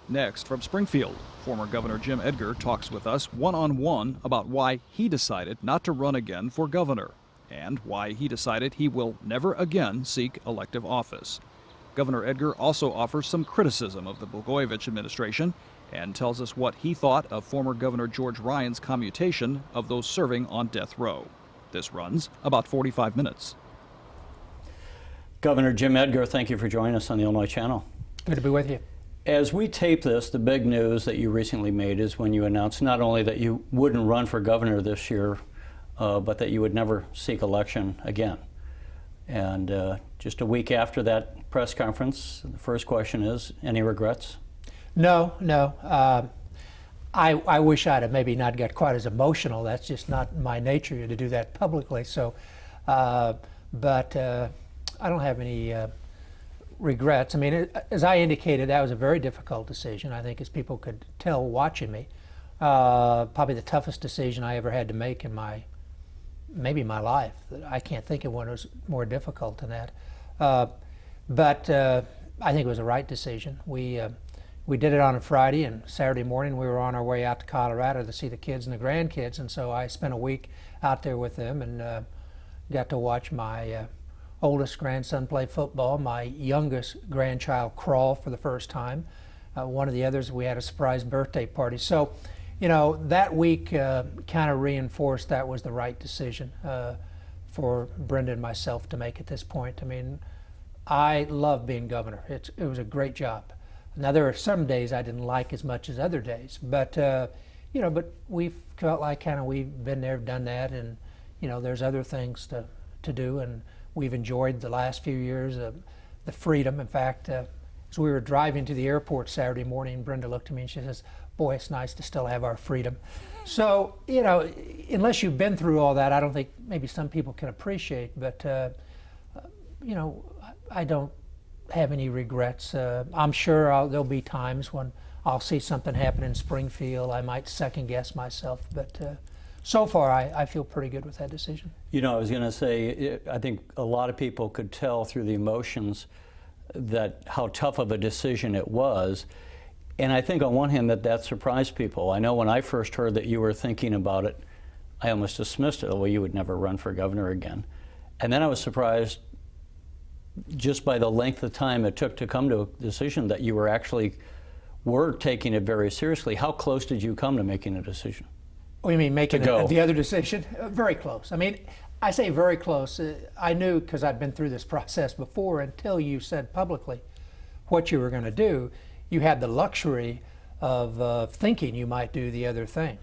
Next, from Springfield, former Governor Jim Edgar talks with us one-on-one about why he decided not to run again for governor and why he decided he will never again seek elective office. Governor Edgar also offers some criticism of the Blagojevich administration and tells us what he thought of former Governor George Ryan's commutation of those serving on death row. This runs about 45 minutes. Governor Jim Edgar, thank you for joining us on the Illinois Channel. Good to be with you. As we tape this, the big news that you recently made is when you announced not only that you wouldn't run for governor this year, but that you would never seek election again. And just a week after that press conference, the first question is, any regrets? No. I wish I'd have maybe not got quite as emotional. That's just not my nature to do that publicly. So, but I don't have any regrets. I mean, as I indicated, that was a very difficult decision. I think, as people could tell watching me, probably the toughest decision I ever had to make in maybe my life. I can't think of one that was more difficult than that. But I think it was the right decision. We did it on a Friday, and Saturday morning we were on our way out to Colorado to see the kids and the grandkids, and so I spent a week out there with them and got to watch my oldest grandson play football, my youngest grandchild crawl for the first time. One of the others, we had a surprise birthday party. So, you know, that week kind of reinforced that was the right decision for Brenda and myself to make at this point. I mean, I love being governor. It was a great job. Now, there are some days I didn't like as much as other days, but you know, but we felt like kind of we've been there, done that, and you know, there's other things to do, and we've enjoyed the last few years of the freedom. In fact, as we were driving to the airport Saturday morning, Brenda looked at me and she says, "Boy, it's nice to still have our freedom." So, you know, unless you've been through all that, I don't think maybe some people can appreciate, but you know, I don't have any regrets. I'm sure there'll be times when I'll see something happen in Springfield. I might second guess myself, but so far I feel pretty good with that decision. You know, I was going to say, I think a lot of people could tell through the emotions that how tough of a decision it was. And I think on one hand that surprised people. I know when I first heard that you were thinking about it, I almost dismissed it. Well, you would never run for governor again. And then I was surprised just by the length of time it took to come to a decision that you were taking it very seriously. How close did you come to making a decision? Oh, you mean making the other decision? Very close. I mean, I say very close. I knew, because I'd been through this process before, until you said publicly what you were going to do, you had the luxury of thinking you might do the other thing.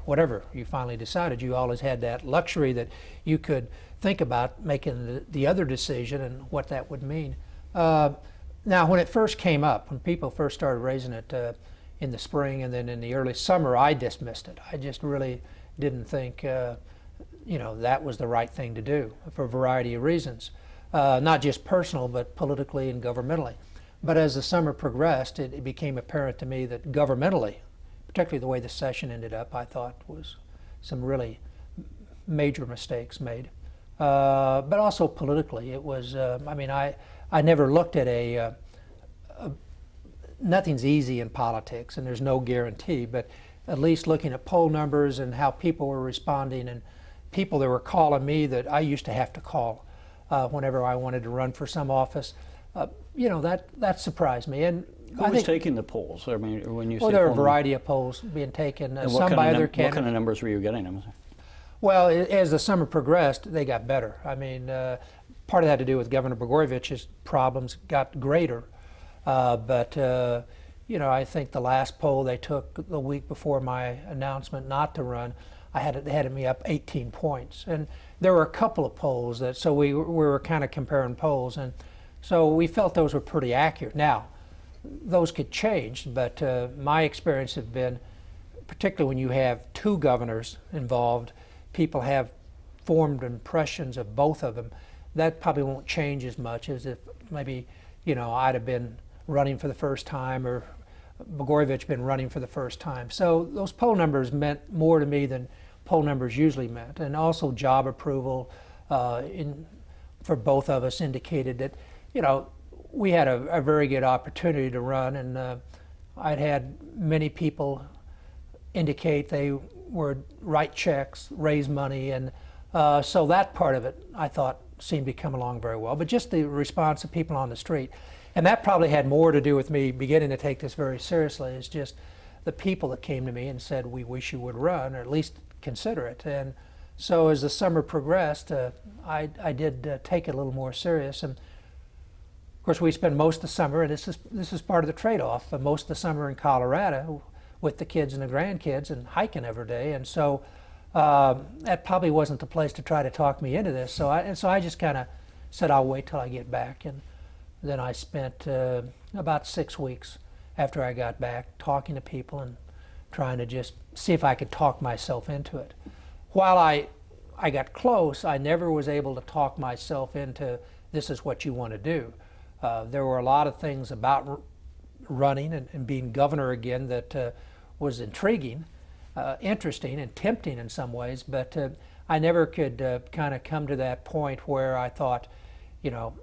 Whatever you finally decided, you always had that luxury that you could think about making the other decision and what that would mean. Now, when it first came up, when people first started raising it in the spring and then in the early summer, I dismissed it. I just really didn't think you know, that was the right thing to do for a variety of reasons, not just personal, but politically and governmentally. But as the summer progressed, it became apparent to me that governmentally, particularly the way the session ended up, I thought was some really major mistakes made. But also politically, it was, I mean, I never looked at nothing's easy in politics, and there's no guarantee, but at least looking at poll numbers and how people were responding, and people that were calling me that I used to have to call whenever I wanted to run for some office, you know, that surprised me. And who was taking the polls? I mean, when you say there were a variety of polls being taken. Some by other candidates. What kind of numbers were you getting? Well, as the summer progressed, they got better. I mean, part of that had to do with Governor Blagojevich's problems got greater. But you know, I think the last poll they took the week before my announcement not to run, they had me up 18 points. And there were a couple of polls that, so we were kind of comparing polls, and so we felt those were pretty accurate. Now, those could change, but my experience has been, particularly when you have two governors involved, people have formed impressions of both of them. That probably won't change as much as if maybe, you know, I'd have been running for the first time, or Blagojevich been running for the first time. So those poll numbers meant more to me than poll numbers usually meant. And also job approval for both of us indicated that, you know, we had a very good opportunity to run, and I'd had many people indicate they would write checks, raise money, and so that part of it I thought seemed to come along very well. But just the response of people on the street, and that probably had more to do with me beginning to take this very seriously, is just the people that came to me and said, we wish you would run, or at least consider it. And so as the summer progressed, I did take it a little more serious. And of course, we spend most of the summer, and this is part of the trade-off, most of the summer in Colorado with the kids and the grandkids and hiking every day. And so that probably wasn't the place to try to talk me into this. So I just kind of said, I'll wait till I get back. And then I spent about 6 weeks after I got back talking to people and trying to just see if I could talk myself into it. While I got close, I never was able to talk myself into this is what you want to do. There were a lot of things about running and being governor again that was intriguing, interesting, and tempting in some ways, but I never could kind of come to that point where I thought, you know,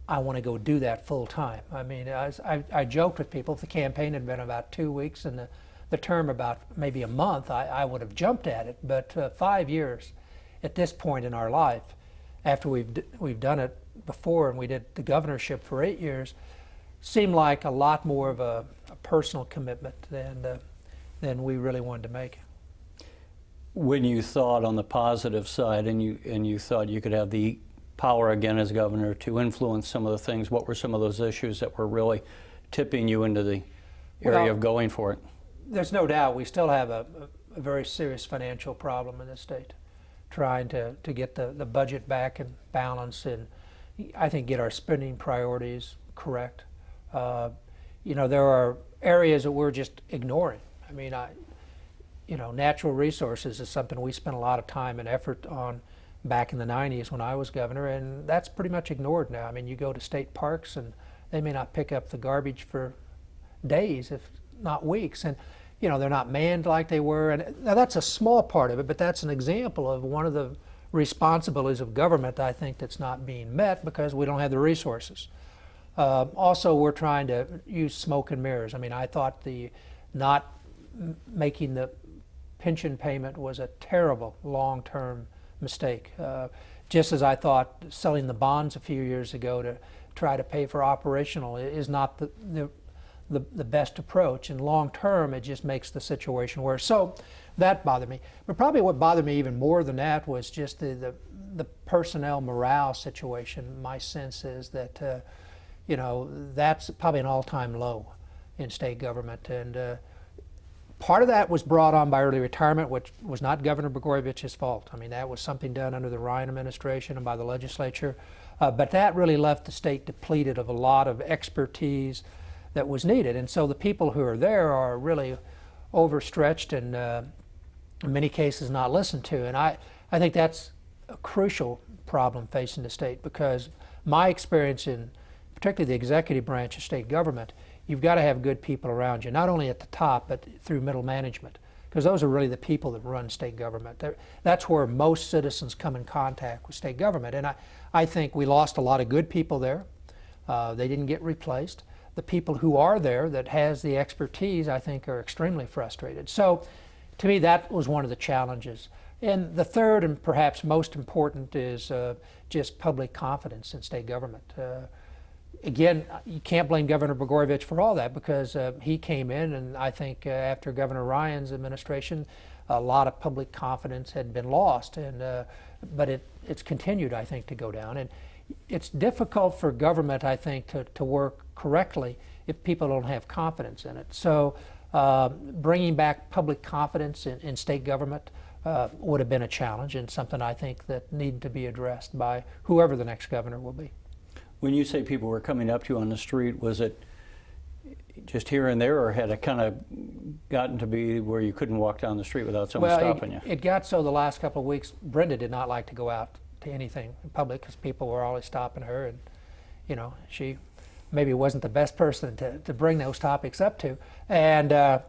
I want to go do that full time. I mean, I joked with people, if the campaign had been about 2 weeks and the term about maybe a month, I would have jumped at it. But 5 years at this point in our life, after we've done it before and we did the governorship for 8 years, seemed like a lot more of a personal commitment than we really wanted to make. When you thought on the positive side and you thought you could have the power again as governor to influence some of the things, what were some of those issues that were really tipping you into the area of going for it? There's no doubt we still have a very serious financial problem in this state, trying to get the budget back in balance and I think get our spending priorities correct. You know, there are areas that we're just ignoring. I mean, you know, natural resources is something we spent a lot of time and effort on back in the 90s when I was governor, and that's pretty much ignored now. I mean, you go to state parks and they may not pick up the garbage for days, if not weeks, and you know, they're not manned like they were. And now that's a small part of it, but that's an example of one of the responsibilities of government, I think, that's not being met because we don't have the resources. Also, we're trying to use smoke and mirrors. I mean, I thought the not making the pension payment was a terrible long-term mistake. Just as I thought selling the bonds a few years ago to try to pay for operational is not the best approach. And long-term, it just makes the situation worse. So that bothered me. But probably what bothered me even more than that was just the personnel morale situation. My sense is that, you know, that's probably an all-time low in state government. And part of that was brought on by early retirement, which was not Governor Blagojevich's fault. I mean, that was something done under the Ryan administration and by the legislature. But that really left the state depleted of a lot of expertise that was needed. And so the people who are there are really overstretched and in many cases not listened to. And I think that's a crucial problem facing the state, because my experience in particularly the executive branch of state government, you've got to have good people around you, not only at the top, but through middle management, because those are really the people that run state government. That's where most citizens come in contact with state government. And I think we lost a lot of good people there. They didn't get replaced. The people who are there that has the expertise, I think, are extremely frustrated. So to me, that was one of the challenges. And the third and perhaps most important is just public confidence in state government. Again, you can't blame Governor Blagojevich for all that, because he came in, and I think after Governor Ryan's administration, a lot of public confidence had been lost, and but it's continued, I think, to go down. And it's difficult for government, I think, to work correctly if people don't have confidence in it. So bringing back public confidence in state government would have been a challenge, and something I think that needed to be addressed by whoever the next governor will be. When you say people were coming up to you on the street, was it just here and there, or had it kind of gotten to be where you couldn't walk down the street without someone stopping you? It got so the last couple of weeks, Brenda did not like to go out to anything in public because people were always stopping her, and you know, she maybe wasn't the best person to bring those topics up to. And I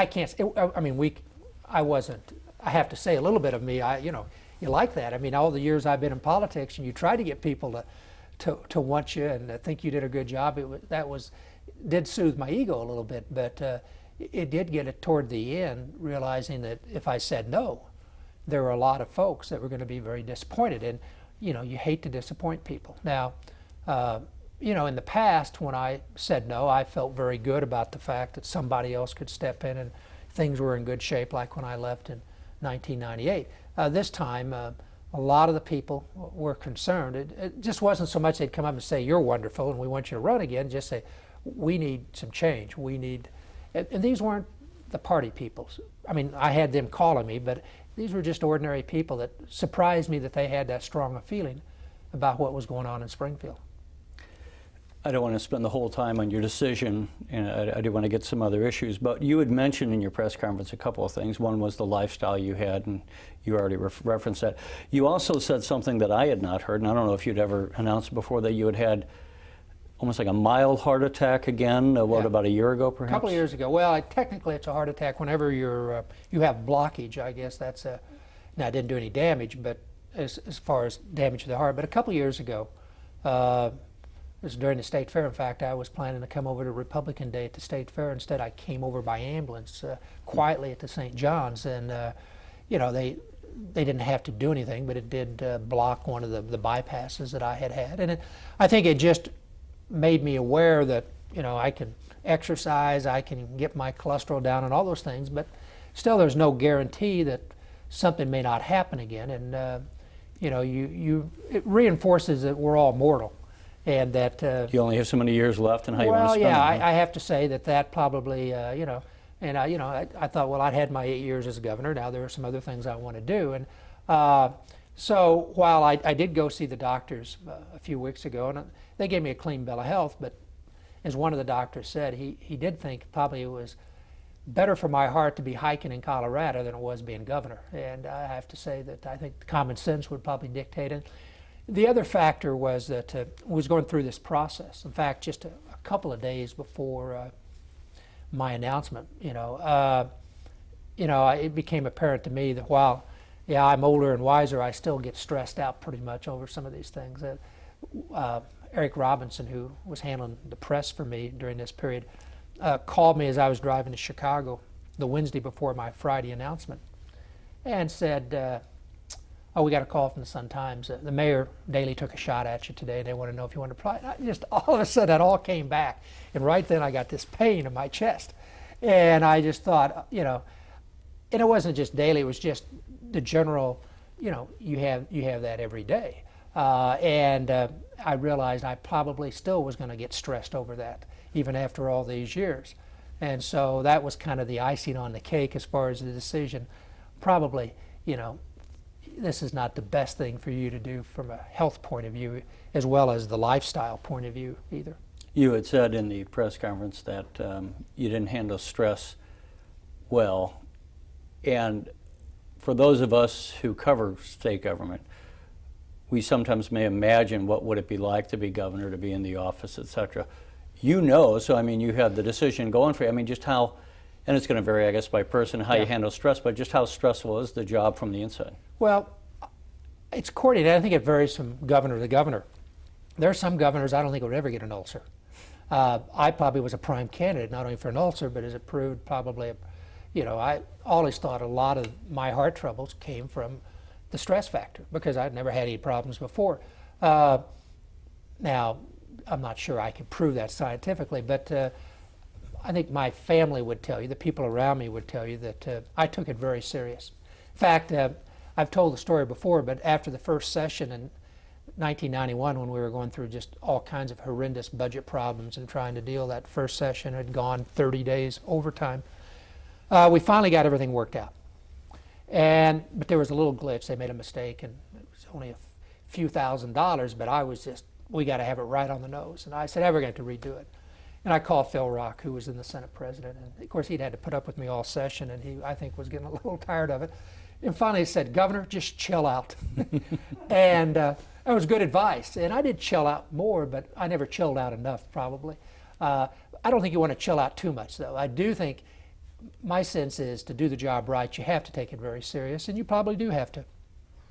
can't. I mean, I wasn't. I have to say, a little bit of me. You know, you like that. I mean, all the years I've been in politics, and you try to get people to want you and think you did a good job. That was did soothe my ego a little bit, but it did get it toward the end, realizing that if I said no, there were a lot of folks that were going to be very disappointed. And, you know, you hate to disappoint people. Now, you know, in the past, when I said no, I felt very good about the fact that somebody else could step in and things were in good shape, like when I left in 1998. This time, a lot of the people were concerned. It just wasn't so much they'd come up and say, you're wonderful and we want you to run again, just say, we need some change. We need, and these weren't the party people. I mean, I had them calling me, but these were just ordinary people that surprised me that they had that strong a feeling about what was going on in Springfield. I don't want to spend the whole time on your decision, and I do want to get some other issues, but you had mentioned in your press conference a couple of things. One was the lifestyle you had, and you already referenced that. You also said something that I had not heard, and I don't know if you'd ever announced before, that you had almost like a mild heart attack again, Yeah. about a year ago, perhaps? A couple of years ago. Well, technically it's a heart attack whenever you have blockage. I guess that's a, now it didn't do any damage, but as far as damage to the heart. But a couple of years ago, it was during the state fair. In fact, I was planning to come over to Republican Day at the state fair. Instead, I came over by ambulance quietly at the St. John's, and you know, they didn't have to do anything, but it did block one of the bypasses that I had, and I think it just made me aware that, you know, I can exercise, I can get my cholesterol down, and all those things, but still, there's no guarantee that something may not happen again, and you know, it reinforces that we're all mortal. And that you only have so many years left, and how you want to spend them. Well, yeah, I have to say that probably, you know, and I thought, well, I'd had my 8 years as governor. Now there are some other things I want to do, and so while I did go see the doctors a few weeks ago, and they gave me a clean bill of health, but as one of the doctors said, he did think probably it was better for my heart to be hiking in Colorado than it was being governor, and I have to say that I think common sense would probably dictate it. The other factor was that I was going through this process. In fact, just a couple of days before my announcement, it became apparent to me that while, yeah, I'm older and wiser, I still get stressed out pretty much over some of these things. Eric Robinson, who was handling the press for me during this period, called me as I was driving to Chicago the Wednesday before my Friday announcement and said, oh, we got a call from the Sun-Times. The mayor daily took a shot at you today. They want to know if you want to apply. And I just all of a sudden, that all came back. And right then, I got this pain in my chest. And I just thought, you know, and it wasn't just daily. It was just the general, you know, you have that every day. And I realized I probably still was going to get stressed over that, even after all these years. And so that was kind of the icing on the cake as far as the decision. Probably, you know, this is not the best thing for you to do from a health point of view, as well as the lifestyle point of view either. You had said in the press conference that you didn't handle stress well, and for those of us who cover state government, we sometimes may imagine what would it be like to be governor, to be in the office, etc. You know, so I mean, you had the decision going for you. I mean, just how, and it's going to vary, I guess, by person, how you handle stress, but just how stressful is the job from the inside? Well, it's coordinated. I think it varies from governor to governor. There are some governors I don't think would ever get an ulcer. I probably was a prime candidate, not only for an ulcer, but as it proved, probably, you know, I always thought a lot of my heart troubles came from the stress factor because I'd never had any problems before. Now, I'm not sure I can prove that scientifically, but I think my family would tell you, the people around me would tell you that I took it very serious. In fact, I've told the story before, but after the first session in 1991, when we were going through just all kinds of horrendous budget problems and trying to deal, that first session had gone 30 days overtime, we finally got everything worked out. But there was a little glitch. They made a mistake, and it was only a few $1,000s, but I was just, we got to have it right on the nose. And I said, we're going to have to redo it. And I called Phil Rock, who was in the Senate president, and of course he'd had to put up with me all session, and he, I think, was getting a little tired of it. And finally he said, Governor, just chill out. And that was good advice. And I did chill out more, but I never chilled out enough, probably. I don't think you want to chill out too much, though. I do think my sense is to do the job right, you have to take it very serious, and you probably do have to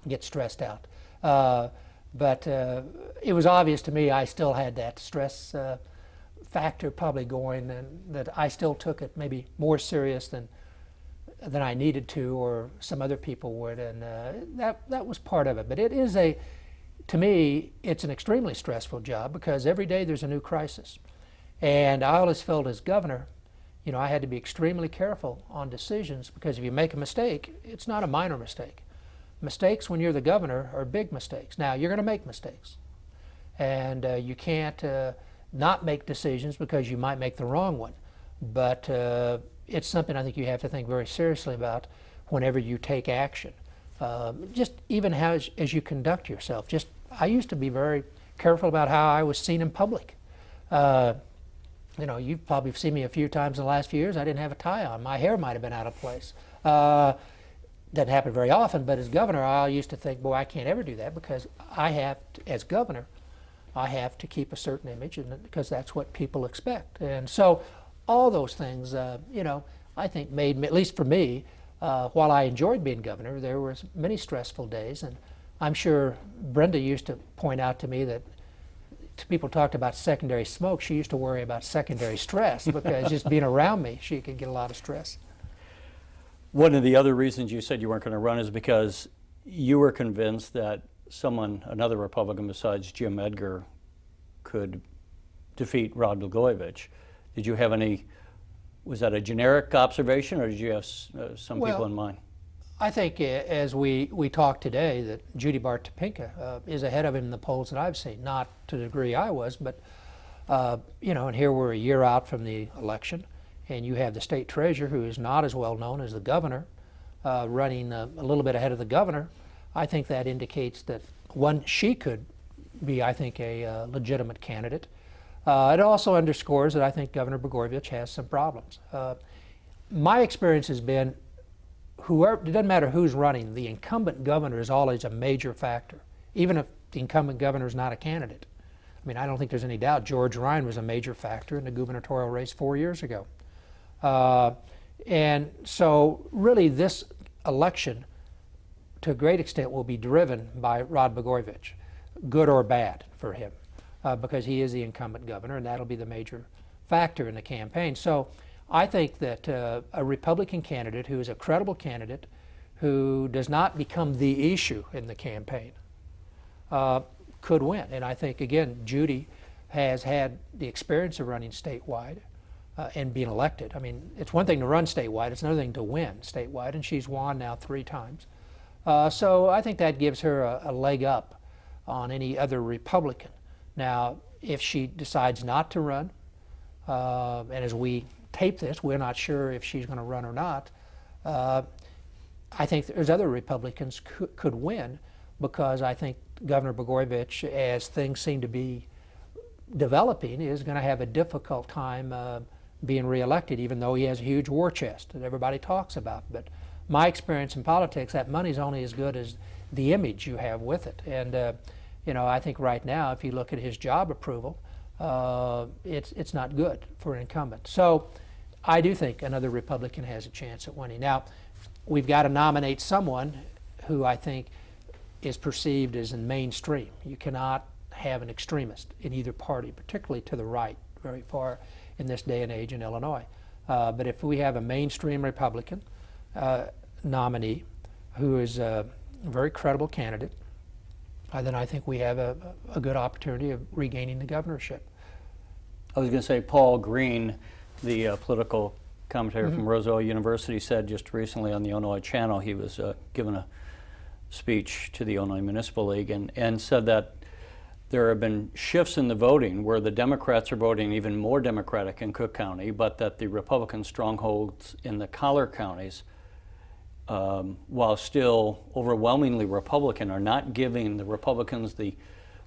get stressed out. But it was obvious to me I still had that stress factor probably going, and that I still took it maybe more serious than I needed to, or some other people would, and that was part of it. But it is to me, it's an extremely stressful job because every day there's a new crisis. And I always felt as governor, you know, I had to be extremely careful on decisions, because if you make a mistake, it's not a minor mistake. Mistakes when you're the governor are big mistakes. Now, you're going to make mistakes. And you can't not make decisions because you might make the wrong one. But it's something I think you have to think very seriously about whenever you take action. Just even how as you conduct yourself. I used to be very careful about how I was seen in public. You know, you've probably seen me a few times in the last few years. I didn't have a tie on. My hair might have been out of place. Doesn't happen very often, but as governor, I used to think, boy, I can't ever do that, because I have to, as governor, I have to keep a certain image, and because that's what people expect. And so all those things, you know, I think made me, at least for me, while I enjoyed being governor, there was many stressful days. And I'm sure Brenda used to point out to me that people talked about secondary smoke. She used to worry about secondary stress, because just being around me, she could get a lot of stress. One of the other reasons you said you weren't going to run is because you were convinced that another Republican besides Jim Edgar, could defeat Rod Blagojevich. Did you have was that a generic observation, or did you have some people in mind? I think as we talked today, that Judy Bart Topinka is ahead of him in the polls that I've seen. Not to the degree I was, but you know, and here we're a year out from the election, and you have the state treasurer, who is not as well known as the governor, running a little bit ahead of the governor. I think that indicates that, one, she could be, I think, a legitimate candidate. It also underscores that I think Governor Blagojevich has some problems. My experience has been, it doesn't matter who's running, the incumbent governor is always a major factor, even if the incumbent governor is not a candidate. I mean, I don't think there's any doubt George Ryan was a major factor in the gubernatorial race 4 years ago. And so really this election, to a great extent, will be driven by Rod Blagojevich, good or bad for him, because he is the incumbent governor, and that'll be the major factor in the campaign. So I think that a Republican candidate who is a credible candidate, who does not become the issue in the campaign, could win. And I think, again, Judy has had the experience of running statewide and being elected. I mean, it's one thing to run statewide, it's another thing to win statewide, and she's won now 3 times. So I think that gives her a leg up on any other Republican. Now, if she decides not to run, and as we tape this, we're not sure if she's going to run or not, I think there's other Republicans could win, because I think Governor Blagojevich, as things seem to be developing, is going to have a difficult time being reelected, even though he has a huge war chest that everybody talks about. But my experience in politics, that money's only as good as the image you have with it. And you know, I think right now, if you look at his job approval, it's not good for an incumbent. So I do think another Republican has a chance at winning. Now, we've got to nominate someone who I think is perceived as in mainstream. You cannot have an extremist in either party, particularly to the right, very far in this day and age in Illinois. But if we have a mainstream Republican nominee who is a very credible candidate, then I think we have a good opportunity of regaining the governorship. I was going to say, Paul Green, the political commentator from Roosevelt University, said just recently on the Illinois Channel, he was given a speech to the Illinois Municipal League, and said that there have been shifts in the voting where the Democrats are voting even more Democratic in Cook County, but that the Republican strongholds in the collar counties, while still overwhelmingly Republican, are not giving the Republicans the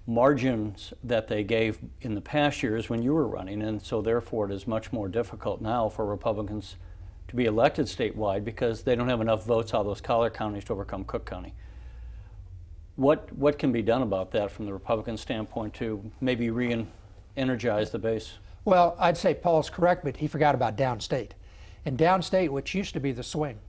margins that they gave in the past years when you were running. And so therefore it is much more difficult now for Republicans to be elected statewide, because they don't have enough votes out of those collar counties to overcome Cook County. What can be done about that from the Republican standpoint to maybe re-energize the base? Well, I'd say Paul's correct, but he forgot about downstate. And downstate, which used to be the swing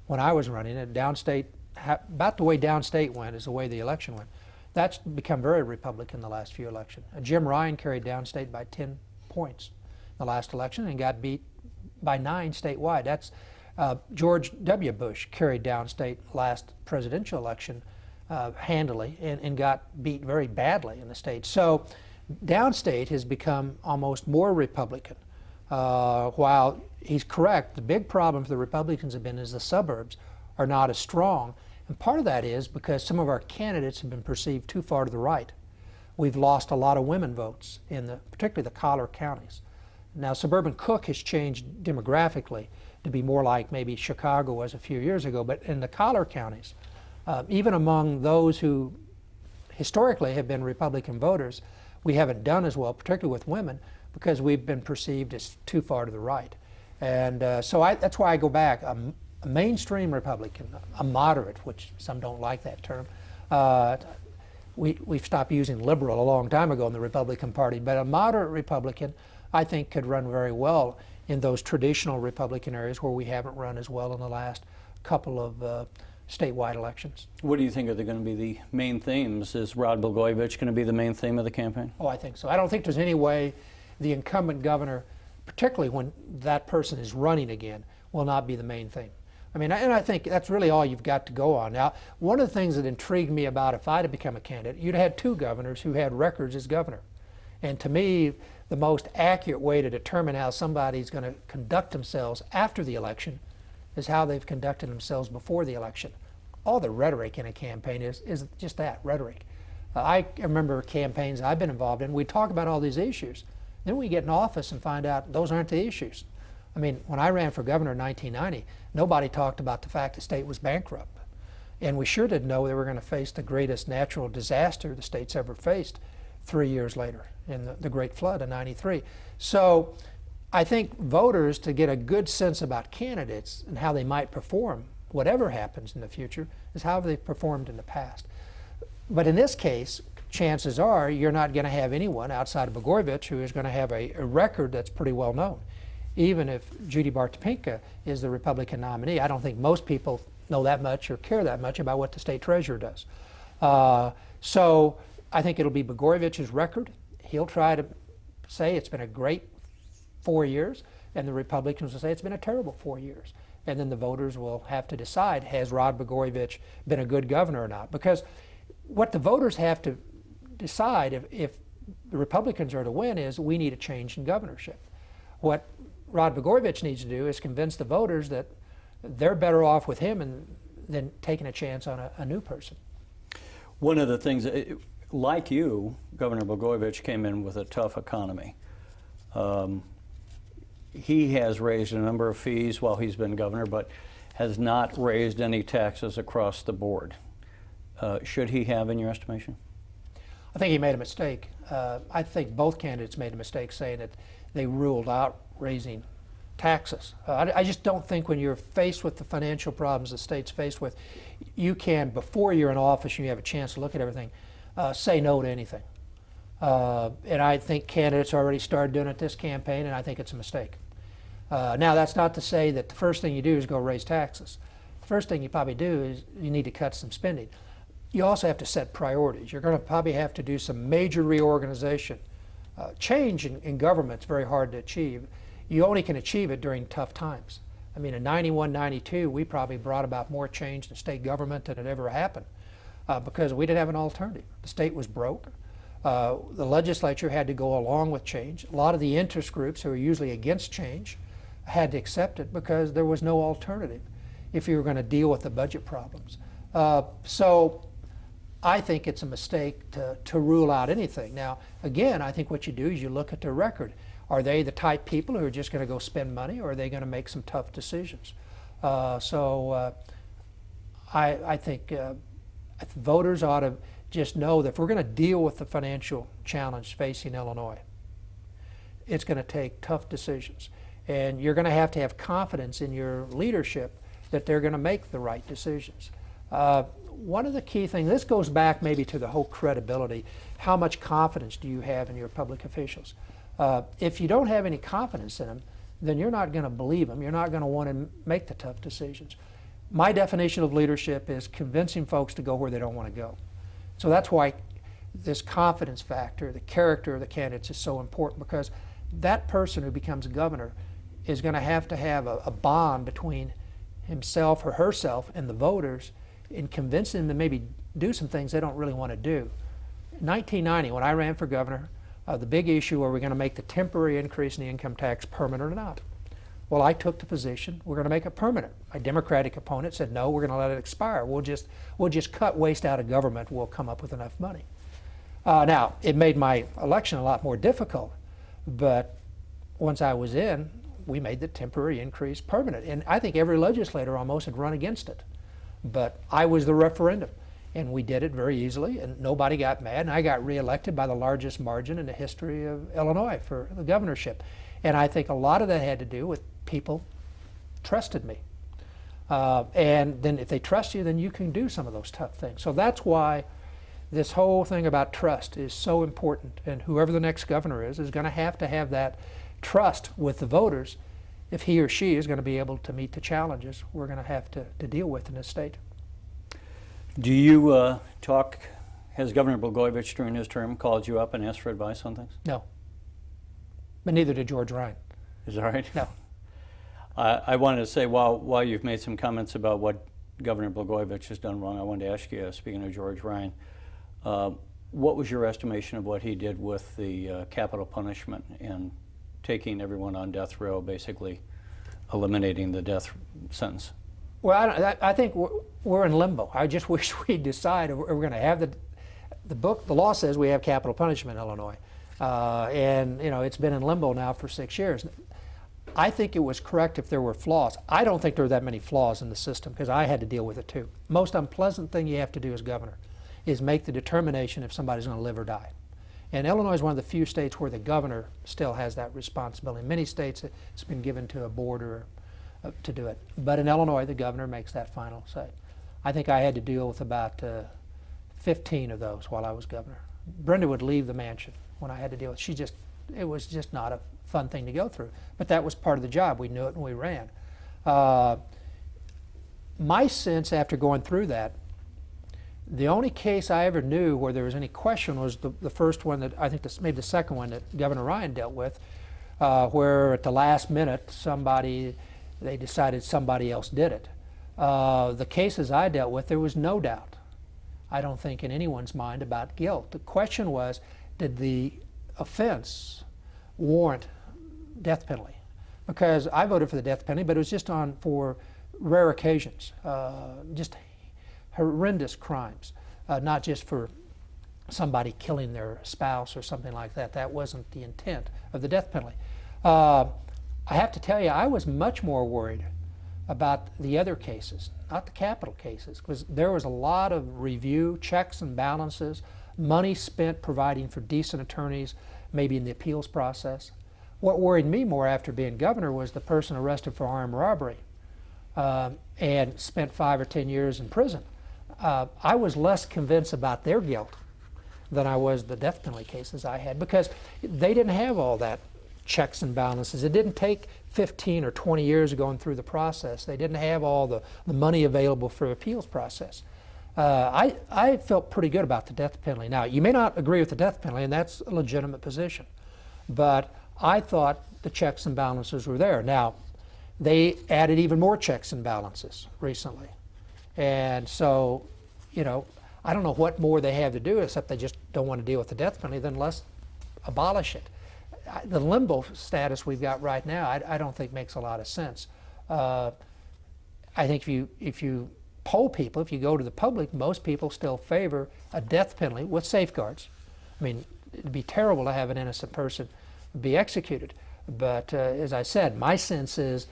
when I was running it, downstate, about the way downstate went is the way the election went. That's become very Republican the last few elections. Jim Ryan carried downstate by 10 points in the last election and got beat by 9 statewide. That's George W. Bush carried downstate last presidential election handily and got beat very badly in the state. So downstate has become almost more Republican. While he's correct, the big problem for the Republicans have been is the suburbs are not as strong. And part of that is because some of our candidates have been perceived too far to the right. We've lost a lot of women votes in particularly the collar counties. Now, suburban Cook has changed demographically to be more like maybe Chicago was a few years ago, but in the collar counties, even among those who historically have been Republican voters, we haven't done as well, particularly with women, because we've been perceived as too far to the right. And so that's why I go back. A mainstream Republican, a moderate, which some don't like that term. We've stopped using liberal a long time ago in the Republican Party, but a moderate Republican, I think, could run very well in those traditional Republican areas where we haven't run as well in the last couple of statewide elections. What do you think are going to be the main themes? Is Rod Blagojevich going to be the main theme of the campaign? Oh, I think so. I don't think there's any way the incumbent governor, particularly when that person is running again, will not be the main theme. I mean, and I think that's really all you've got to go on. Now, one of the things that intrigued me about if I'd have become a candidate, you'd had 2 governors who had records as governor. And to me, the most accurate way to determine how somebody's going to conduct themselves after the election is how they've conducted themselves before the election. All the rhetoric in a campaign is just that, rhetoric. I remember campaigns I've been involved in, we talk about all these issues. Then we get in office and find out those aren't the issues. I mean, when I ran for governor in 1990, nobody talked about the fact the state was bankrupt. And we sure didn't know they were going to face the greatest natural disaster the state's ever faced 3 years later in the Great Flood of '93. So I think voters, to get a good sense about candidates and how they might perform, whatever happens in the future, is how they've performed in the past. But in this case, chances are you're not going to have anyone outside of Blagojevich who is going to have a record that's pretty well known. Even if Judy Bartopinka is the Republican nominee, I don't think most people know that much or care that much about what the state treasurer does. So I think it'll be Blagojevich's record. He'll try to say it's been a great 4 years, and the Republicans will say it's been a terrible 4 years. And then the voters will have to decide, has Rod Blagojevich been a good governor or not? Because what the voters have to decide if the Republicans are to win is we need a change in governorship. What Rod Blagojevich needs to do is convince the voters that they're better off with him than taking a chance on a new person. One of the things, like you, Governor Blagojevich came in with a tough economy. He has raised a number of fees while he's been governor, but has not raised any taxes across the board. Should he have, in your estimation? I think he made a mistake. I think both candidates made a mistake saying that they ruled out raising taxes. I just don't think when you're faced with the financial problems the state's faced with, you can, before you're in office and you have a chance to look at everything, say no to anything. And I think candidates already started doing it this campaign, and I think it's a mistake. Now, that's not to say that the first thing you do is go raise taxes. The first thing you probably do is you need to cut some spending. You also have to set priorities. You're going to probably have to do some major reorganization. Change in government is very hard to achieve. You only can achieve it during tough times. I mean, in '91, '92, we probably brought about more change in state government than had ever happened because we didn't have an alternative. The state was broke. The legislature had to go along with change. A lot of the interest groups who are usually against change had to accept it because there was no alternative if you were going to deal with the budget problems. So I think it's a mistake to rule out anything. Now, again, I think what you do is you look at their record. Are they the type people who are just going to go spend money, or are they going to make some tough decisions? I think voters ought to just know that if we're going to deal with the financial challenge facing Illinois, it's going to take tough decisions. And you're going to have confidence in your leadership that they're going to make the right decisions. One of the key things, this goes back maybe to the whole credibility. How much confidence do you have in your public officials? If you don't have any confidence in them, then you're not going to believe them. You're not going to want to make the tough decisions. My definition of leadership is convincing folks to go where they don't want to go. So that's why this confidence factor, the character of the candidates is so important, because that person who becomes governor is going to have a bond between himself or herself and the voters in convincing them to maybe do some things they don't really want to do. In 1990, when I ran for governor, the big issue, are we going to make the temporary increase in the income tax permanent or not? Well, I took the position, we're going to make it permanent. My Democratic opponent said, no, we're going to let it expire. We'll just cut waste out of government. We'll come up with enough money. Now, it made my election a lot more difficult, but once I was in, we made the temporary increase permanent. And I think every legislator almost had run against it. But I was the referendum, and we did it very easily, and nobody got mad, and I got reelected by the largest margin in the history of Illinois for the governorship. And I think a lot of that had to do with people trusted me. And then if they trust you, then you can do some of those tough things. So that's why this whole thing about trust is so important, and whoever the next governor is going to have that trust with the voters if he or she is going to be able to meet the challenges we're going to have to deal with in this state. Do you has Governor Blagojevich during his term called you up and asked for advice on things? No. But neither did George Ryan. Is that right? No. I wanted to say, while you've made some comments about what Governor Blagojevich has done wrong, I wanted to ask you, speaking of George Ryan, what was your estimation of what he did with the capital punishment and taking everyone on death row, basically eliminating the death sentence? Well, I think we're in limbo. I just wish we'd decide if we're going to have the law says we have capital punishment in Illinois. And you know, it's been in limbo now for 6 years. I think it was correct if there were flaws. I don't think there are that many flaws in the system, because I had to deal with it too. Most unpleasant thing you have to do as governor is make the determination if somebody's going to live or die. And Illinois is one of the few states where the governor still has that responsibility. In many states it's been given to a board or to do it. But in Illinois, the governor makes that final say. I think I had to deal with about 15 of those while I was governor. Brenda would leave the mansion when I had to deal with it. It was just not a fun thing to go through. But that was part of the job. We knew it and we ran. My sense after going through that, the only case I ever knew where there was any question was the first one that I think maybe the second one that Governor Ryan dealt with, where at the last minute they decided somebody else did it. The cases I dealt with, there was no doubt, I don't think, in anyone's mind about guilt. The question was, did the offense warrant death penalty? Because I voted for the death penalty, but it was just for rare occasions, just horrendous crimes, not just for somebody killing their spouse or something like that. That wasn't the intent of the death penalty. I have to tell you, I was much more worried about the other cases, not the capital cases, because there was a lot of review, checks and balances, money spent providing for decent attorneys, maybe in the appeals process. What worried me more after being governor was the person arrested for armed robbery and spent 5 or 10 years in prison. I was less convinced about their guilt than I was the death penalty cases I had, because they didn't have all that checks and balances. It didn't take 15 or 20 years of going through the process. They didn't have all the money available for the appeals process. I felt pretty good about the death penalty. Now, you may not agree with the death penalty, and that's a legitimate position, but I thought the checks and balances were there. Now, they added even more checks and balances recently. And so, you know, I don't know what more they have to do, except they just don't want to deal with the death penalty, then let's abolish it. The limbo status we've got right now, I don't think makes a lot of sense. I think if you poll people, if you go to the public, most people still favor a death penalty with safeguards. I mean, it'd be terrible to have an innocent person be executed. But as I said, my sense is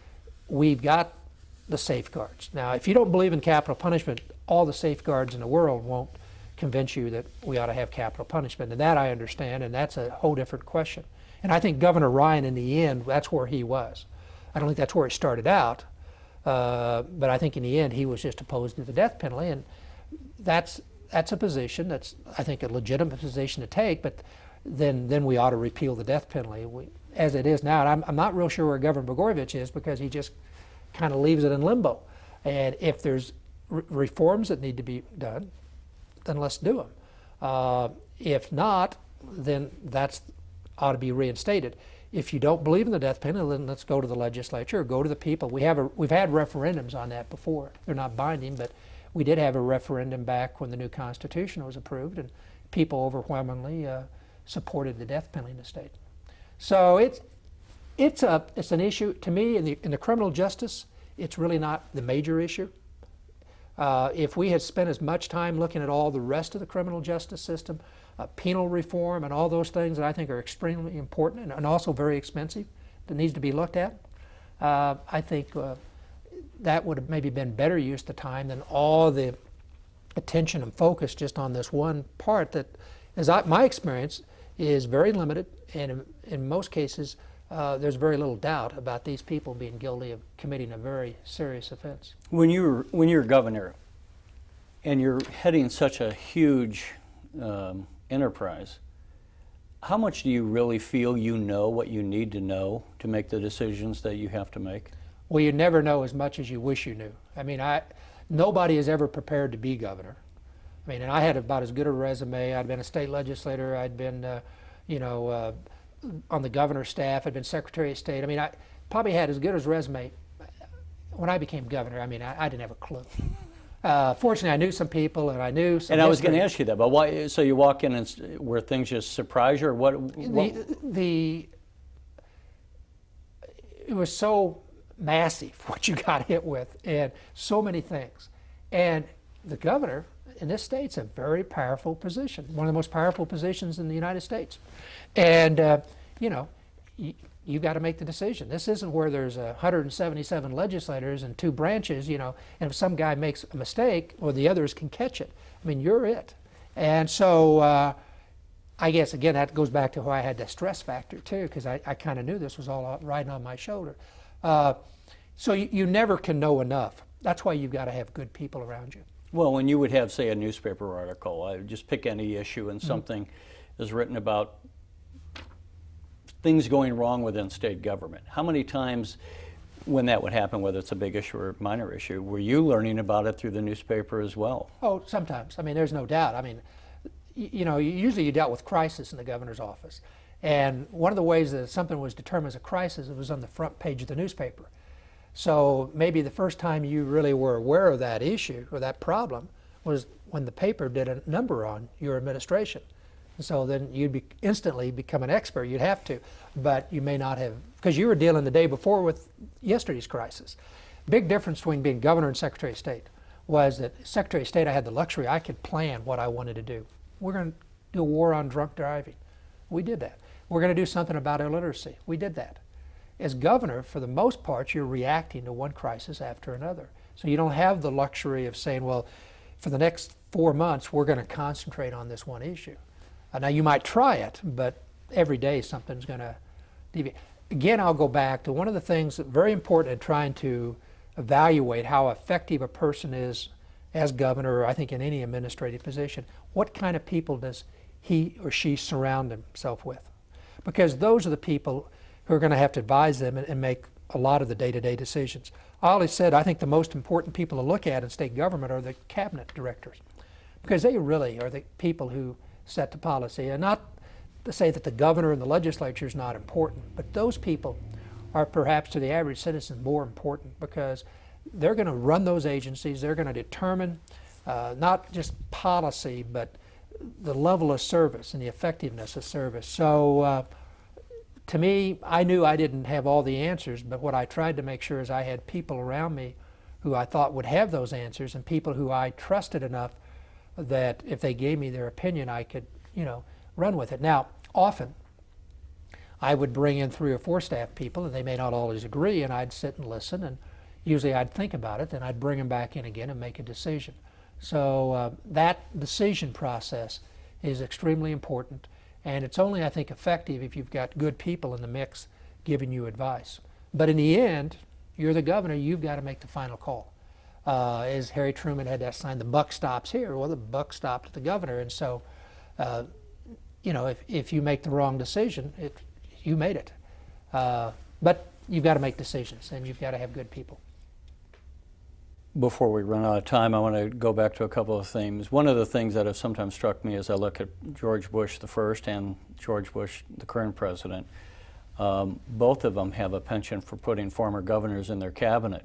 we've got the safeguards. Now, if you don't believe in capital punishment, all the safeguards in the world won't convince you that we ought to have capital punishment. And that I understand, and that's a whole different question. And I think Governor Ryan, in the end, that's where he was. I don't think that's where he started out, but I think in the end he was just opposed to the death penalty, and that's a position that's, I think, a legitimate position to take, but then we ought to repeal the death penalty. As it is now, and I'm not real sure where Governor Blagojevich is, because he just kind of leaves it in limbo. And if there's reforms that need to be done, then let's do them. If not, then that's ought to be reinstated. if you don't believe in the death penalty, then let's go to the legislature or go to the people. We've had referendums on that before. They're not binding, but we did have a referendum back when the new Constitution was approved, and people overwhelmingly supported the death penalty in the state. So it's an issue to me in the criminal justice. It's really not the major issue. If we had spent as much time looking at all the rest of the criminal justice system, penal reform and all those things that I think are extremely important and also very expensive that needs to be looked at, I think that would have maybe been better use of time than all the attention and focus just on this one part that, my experience, is very limited, and in most cases there's very little doubt about these people being guilty of committing a very serious offense. When you're governor and you're heading such a huge enterprise, how much do you really feel you know what you need to know to make the decisions that you have to make? Well, you never know as much as you wish you knew. I mean, nobody is ever prepared to be governor. I mean, and I had about as good a resume. I'd been a state legislator. I'd been, on the governor's staff. I'd been Secretary of State. I mean, I probably had as good a resume when I became governor. I mean, I didn't have a clue. Fortunately, I knew some people, and I knew some. And I was going to ask you that, but why? So you walk in and were things just surprise you, or what? It was so massive what you got hit with, and so many things. And the governor in this state's a very powerful position, one of the most powerful positions in the United States. And you got to make the decision. This isn't where there's 177 legislators and 2 branches, and if some guy makes a mistake, or the others can catch it. I mean, you're it. And so I guess, again, that goes back to why I had the stress factor, too, because I kind of knew this was all riding on my shoulder. So you never can know enough. That's why you've got to have good people around you. Well, when you would have, say, a newspaper article, I would just pick any issue, and something is written about things going wrong within state government. How many times when that would happen, whether it's a big issue or a minor issue, were you learning about it through the newspaper as well? Oh, sometimes. I mean, there's no doubt. I mean, usually you dealt with crisis in the governor's office. And one of the ways that something was determined as a crisis, it was on the front page of the newspaper. So maybe the first time you really were aware of that issue or that problem was when the paper did a number on your administration. So then you'd instantly become an expert. You'd have to, but you may not have, because you were dealing the day before with yesterday's crisis. Big difference between being governor and Secretary of State was that Secretary of State, I had the luxury, I could plan what I wanted to do. We're going to do a war on drunk driving. We did that. We're going to do something about illiteracy. We did that. As governor, for the most part, you're reacting to one crisis after another. So you don't have the luxury of saying, well, for the next 4 months, we're going to concentrate on this one issue. Now, you might try it, but every day something's going to deviate. Again, I'll go back to one of the things that's very important in trying to evaluate how effective a person is as governor, or I think in any administrative position. What kind of people does he or she surround himself with? Because those are the people who are going to have to advise them and make a lot of the day-to-day decisions. I always said I think the most important people to look at in state government are the cabinet directors, because they really are the people who set the policy. And not to say that the governor and the legislature is not important, but those people are perhaps to the average citizen more important, because they're going to run those agencies. They're going to determine not just policy, but the level of service and the effectiveness of service. So to me, I knew I didn't have all the answers, but what I tried to make sure is I had people around me who I thought would have those answers, and people who I trusted enough that if they gave me their opinion, I could, run with it. Now, often I would bring in 3 or 4 staff people, and they may not always agree, and I'd sit and listen, and usually I'd think about it, then I'd bring them back in again and make a decision. So that decision process is extremely important, and it's only, I think, effective if you've got good people in the mix giving you advice. But in the end, you're the governor, you've got to make the final call. As Harry Truman had that sign, the buck stops here. Well, the buck stopped at the governor, and so, if you make the wrong decision, you made it. But you've got to make decisions, and you've got to have good people. Before we run out of time, I want to go back to a couple of things. One of the things that have sometimes struck me as I look at George Bush the first and George Bush, the current president, Both of them have a penchant for putting former governors in their cabinet.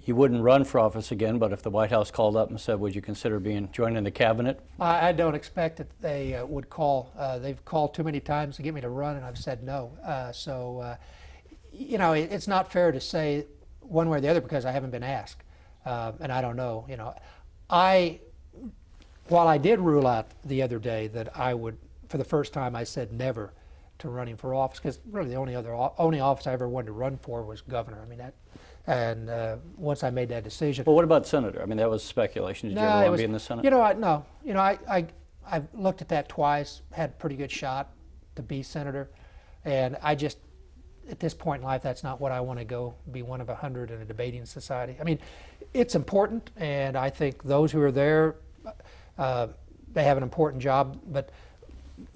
You wouldn't run for office again, but if the White House called up and said, would you consider joining the cabinet? I don't expect that they would call. They've called too many times to get me to run, and I've said no. You know, it's not fair to say one way or the other because I haven't been asked, and I don't know. You know, while I did rule out the other day that I would, for the first time, I said never to running for office, because really the only office I ever wanted to run for was governor. I mean that. And once I made that decision. Well, what about senator? I mean, that was speculation. Did you ever want to be in the Senate? You know, no. You know, I've looked at that twice, had a pretty good shot to be senator, and I just, at this point in life, that's not what I want to go be one of 100 in a debating society. I mean, it's important, and I think those who are there, they have an important job. But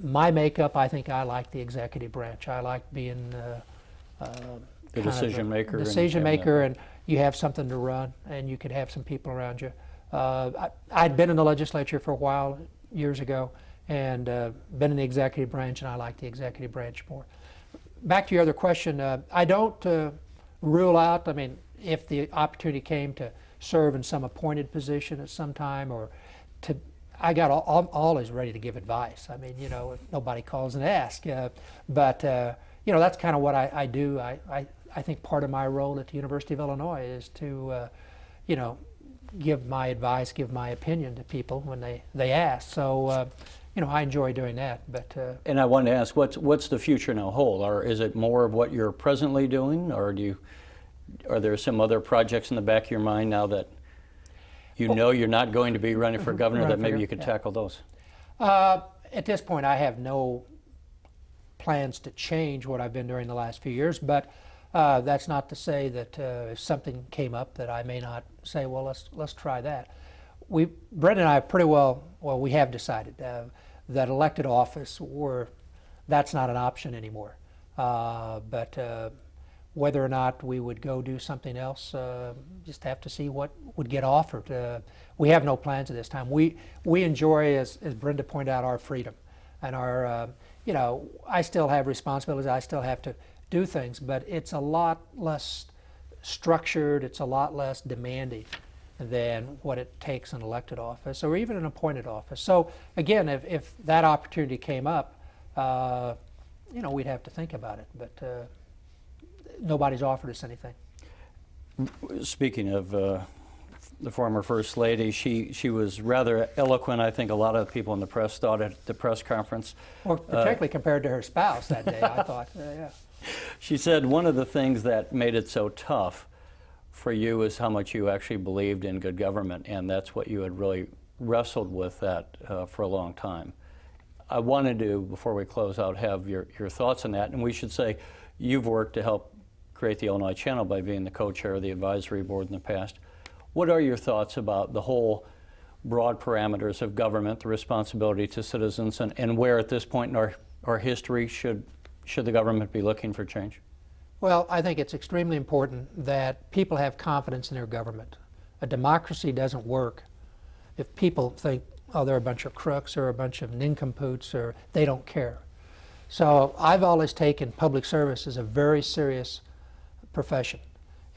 my makeup, I think I like the executive branch. I like being the decision maker. Decision maker, and you have something to run, and you could have some people around you. I'd been in the legislature for a while, years ago, and been in the executive branch, and I like the executive branch more. Back to your other question, I don't rule out, I mean, if the opportunity came to serve in some appointed position at some time, or to, I'm always ready to give advice. I mean, you know, if nobody calls and asks. But you know, that's kind of what I do. I think part of my role at the University of Illinois is to, you know, give my advice, give my opinion to people when they ask. So, you know, I enjoy doing that. But and I wanted to ask, what's the future now hold? Or is it more of what you're presently doing, or are there some other projects in the back of your mind now that you know you're not going to be running for governor, that maybe you could tackle those? At this point, I have no plans to change what I've been doing the last few years, but that's not to say that if something came up that I may not say, well, let's try that. Brent and I pretty well, we have decided that elected office, that's not an option anymore. But whether or not we would go do something else, just have to see what would get offered. We have no plans at this time. We enjoy, as Brenda pointed out, our freedom and our, you know, I still have responsibilities. I still have to do things, but it's a lot less structured. It's a lot less demanding than what it takes in elected office or even an appointed office. So again, if that opportunity came up, you know, we'd have to think about it. But nobody's offered us anything. Speaking of the former First Lady, she was rather eloquent. I think a lot of people in the press thought at the press conference. Well, particularly compared to her spouse that day, I thought, yeah. She said one of the things that made it so tough for you is how much you actually believed in good government, and that's what you had really wrestled with that for a long time. I wanted to, before we close out, have your thoughts on that, and we should say you've worked to help create the Illinois Channel by being the co-chair of the advisory board in the past. What are your thoughts about the whole broad parameters of government, the responsibility to citizens, and where at this point in our history should the government be looking for change? Well, I think it's extremely important that people have confidence in their government. A democracy doesn't work if people think, oh, they're a bunch of crooks or a bunch of nincompoops or they don't care. So I've always taken public service as a very serious profession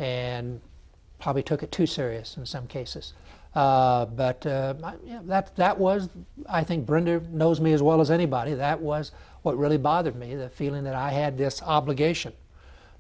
and probably took it too serious in some cases. But that was, I think Brenda knows me as well as anybody, that was what really bothered me, the feeling that I had this obligation.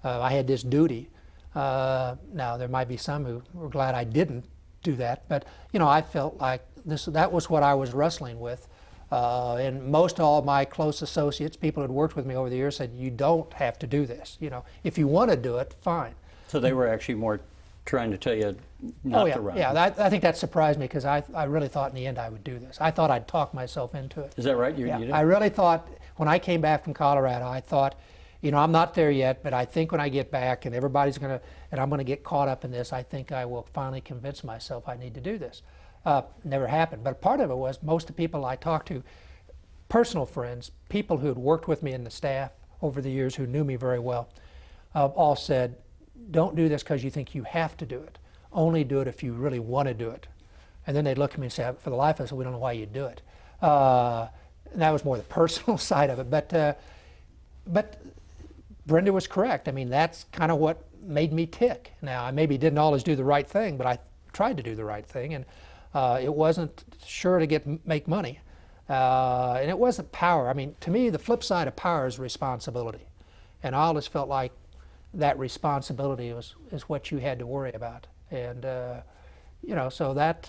I had this duty. Now, there might be some who were glad I didn't do that, but you know, I felt like that was what I was wrestling with. And most all my close associates, people who had worked with me over the years, said, you don't have to do this. You know, if you want to do it, fine. So they were actually more trying to tell you not to run. Yeah, I think that surprised me because I really thought in the end I would do this. I thought I'd talk myself into it. Is that right? You Yeah, did? I really thought, when I came back from Colorado, I thought, you know, I'm not there yet, but I think when I get back and everybody's going to, and I'm going to get caught up in this, I think I will finally convince myself I need to do this. Never happened. But part of it was most of the people I talked to, personal friends, people who had worked with me in the staff over the years who knew me very well, all said, don't do this because you think you have to do it. Only do it if you really want to do it. And then they'd look at me and say, for the life of us, we don't know why you do it. And that was more the personal side of it. But Brenda was correct. I mean, that's kind of what made me tick. Now, I maybe didn't always do the right thing, but I tried to do the right thing, and it wasn't sure to make money. And it wasn't power. I mean, to me, the flip side of power is responsibility. And I always felt like that responsibility is what you had to worry about. And, you know, so that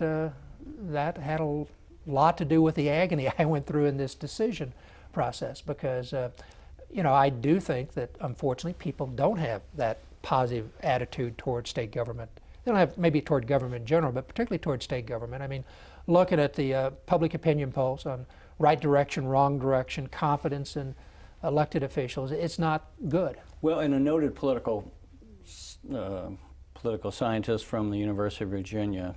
had a lot to do with the agony I went through in this decision process, because, you know, I do think that, unfortunately, people don't have that positive attitude toward state government. They don't have maybe toward government in general, but particularly toward state government. I mean, looking at the public opinion polls on right direction, wrong direction, confidence in elected officials, it's not good. Well, and a noted political scientist from the University of Virginia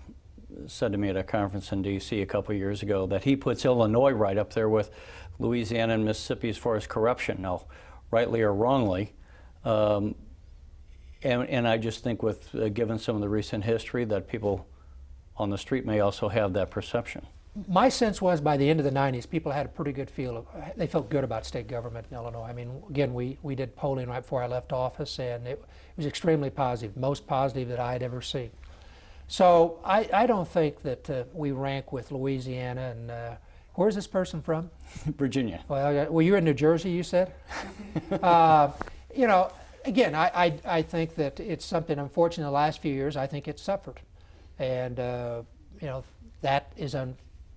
said to me at a conference in D.C. a couple years ago that he puts Illinois right up there with Louisiana and Mississippi as far as corruption. Now, rightly or wrongly, and I just think with given some of the recent history that people on the street may also have that perception. My sense was by the end of the 90s, people had a pretty good they felt good about state government in Illinois. I mean, again, we did polling right before I left office, and it was extremely positive, most positive that I had ever seen. So I don't think that we rank with Louisiana and, where's this person from? Virginia. Well, you're in New Jersey, you said? You know, again, I think that it's something, unfortunately, in the last few years, I think it's suffered. And, you know, that is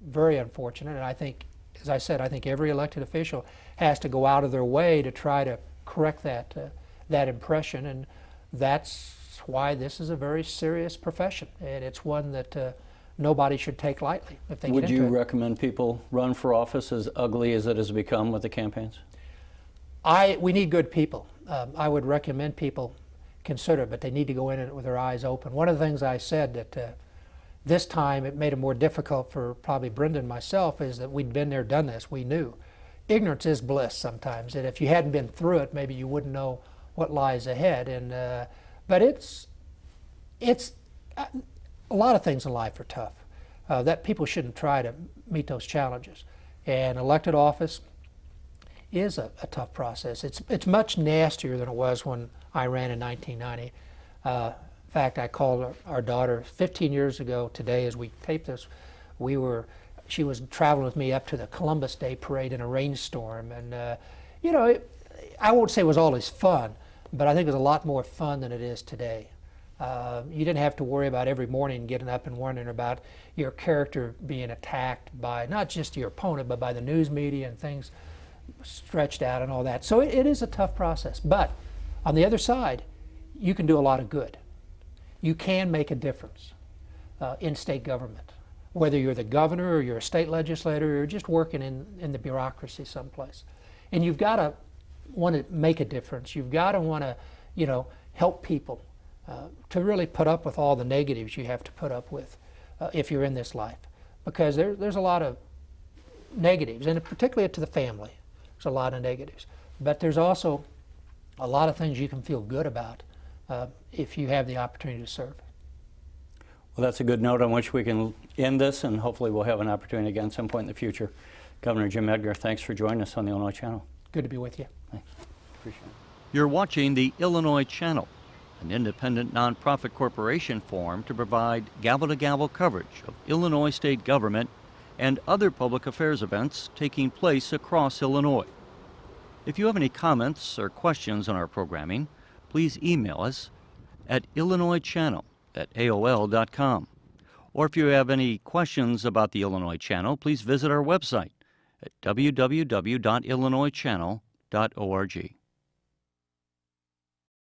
very unfortunate. And I think, as I said, I think every elected official has to go out of their way to try to correct that impression. And that's why this is a very serious profession. And it's one that nobody should take lightly if they get into it. Would you recommend people run for office, as ugly as it has become with the campaigns? We need good people. I would recommend people consider it, but they need to go in it with their eyes open. One of the things I said that this time it made it more difficult for probably Brenda and myself is that we'd been there, done this. We knew. Ignorance is bliss sometimes, and if you hadn't been through it, maybe you wouldn't know what lies ahead. And but it's a lot of things in life are tough. That people shouldn't try to meet those challenges. And elected office is a tough process. It's much nastier than it was when I ran in 1990. In fact, I called our daughter 15 years ago today as we taped this. She was traveling with me up to the Columbus Day parade in a rainstorm, and you know, I won't say it was always fun, but I think it was a lot more fun than it is today. You didn't have to worry about every morning getting up and wondering about your character being attacked by not just your opponent, but by the news media and things stretched out and all that. So it is a tough process. But on the other side, you can do a lot of good. You can make a difference in state government, whether you're the governor or you're a state legislator or just working in the bureaucracy someplace. And you've got to want to make a difference. You've got to want to, you know, help people to really put up with all the negatives you have to put up with if you're in this life. Because there's a lot of negatives, and particularly to the family, there's a lot of negatives. But there's also a lot of things you can feel good about if you have the opportunity to serve. Well, that's a good note on which we can end this, and hopefully we'll have an opportunity again at some point in the future. Governor Jim Edgar, thanks for joining us on the Illinois Channel. Good to be with you. Thanks. Appreciate it. You're watching the Illinois Channel, an independent nonprofit corporation formed to provide gavel-to-gavel coverage of Illinois state government and other public affairs events taking place across Illinois. If you have any comments or questions on our programming, please email us at illinoischannel@aol.com. Or if you have any questions about the Illinois Channel, please visit our website at www.illinoischannel.org.